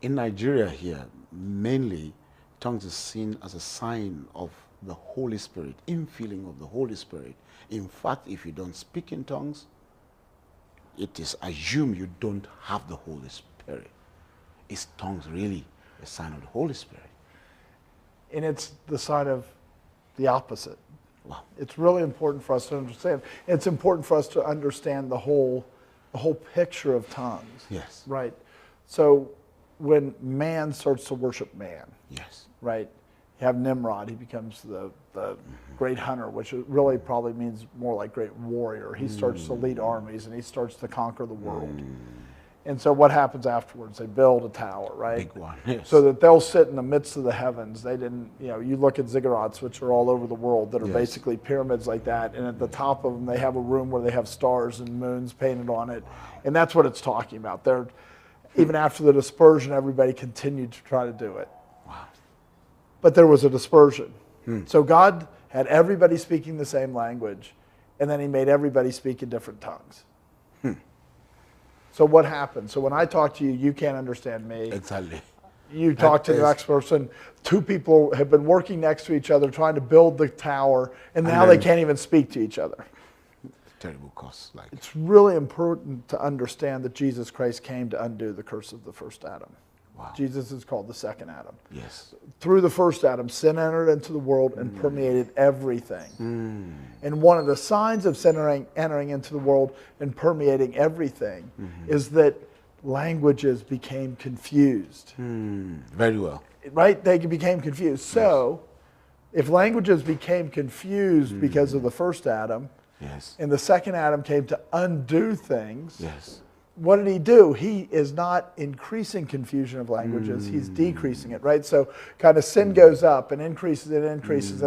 in Nigeria here, mainly, tongues is seen as a sign of the Holy Spirit, infilling of the Holy Spirit. In fact, if you don't speak in tongues, it is assumed you don't have the Holy Spirit. Is tongues really a sign of the Holy Spirit? And it's the sign of the opposite. Wow. It's really important for us to understand. It's important for us to understand the whole picture of tongues. Yes. Right. So when man starts to worship man, Yes. right? You have Nimrod. He becomes the great hunter, which really probably means more like great warrior. He starts to lead armies and he starts to conquer the world. And so what happens afterwards? They build a tower, right? Big one, yes. So that they'll sit in the midst of the heavens. They didn't, you look at ziggurats, which are all over the world, that are Yes. basically pyramids like that. And at the top of them, they have a room where they have stars and moons painted on it. And that's what it's talking about. Even after the dispersion, everybody continued to try to do it. Wow. But there was a dispersion. So God had everybody speaking the same language, and then he made everybody speak in different tongues. So what happened? So when I talk to you, you can't understand me. Exactly. You talk to the next person. Two people have been working next to each other trying to build the tower, and now they can't even speak to each other. Terrible cost. It's really important to understand that Jesus Christ came to undo the curse of the first Adam. Wow. Jesus is called the second Adam. Yes. Through the first Adam, sin entered into the world and permeated everything. And one of the signs of sin entering into the world and permeating everything is that languages became confused. Very well. Right? They became confused. So, if languages became confused because of the first Adam, Yes. and the second Adam came to undo things, Yes. what did he do? He is not increasing confusion of languages, he's decreasing it, right? So kind of sin goes up and increases and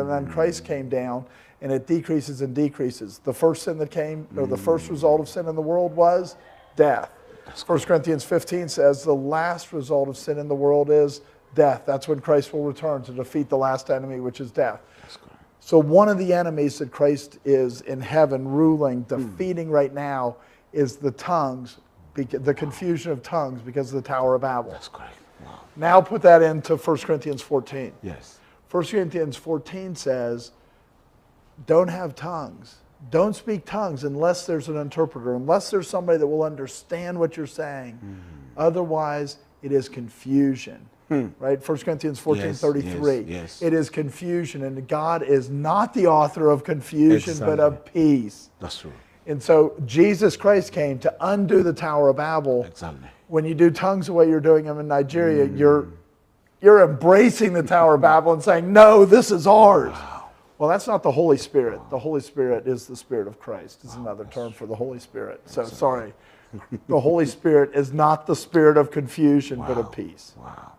then Christ came down and it decreases and decreases. The first sin that came, or the first result of sin in the world was death. 1 Corinthians 15 says the last result of sin in the world is death. That's when Christ will return to defeat the last enemy, which is death. So one of the enemies that Christ is in heaven ruling, defeating right now, is the tongues, the confusion of tongues because of the Tower of Babel. That's correct. Wow. Now put that into 1 Corinthians 14. Yes. 1 Corinthians 14 says, don't have tongues. Don't speak tongues unless there's an interpreter, unless there's somebody that will understand what you're saying. Otherwise, it is confusion. Right? 1 Corinthians 14:33. Yes. It is confusion, and God is not the author of confusion, but of peace. That's true. And so Jesus Christ came to undo the Tower of Babel. Exactly. When you do tongues the way you're doing them in Nigeria, you're embracing the Tower of Babel and saying, no, this is ours. Wow. Well, that's not the Holy Spirit. The Holy Spirit is the Spirit of Christ. It's another term for the Holy Spirit. So sorry. The Holy Spirit is not the spirit of confusion, but of peace. Wow.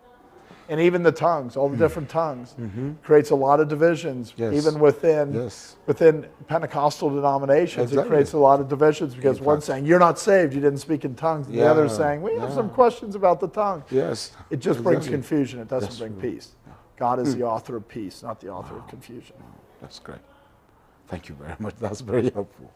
And even the tongues, all the different tongues, creates a lot of divisions. Yes. Even within Pentecostal denominations, Exactly. it creates a lot of divisions because one's saying, you're not saved, you didn't speak in tongues. And the other's saying, we have some questions about the tongue. Yes. It just brings confusion. It doesn't bring peace. God is the author of peace, not the author of confusion. That's great. Thank you very much. That's very helpful.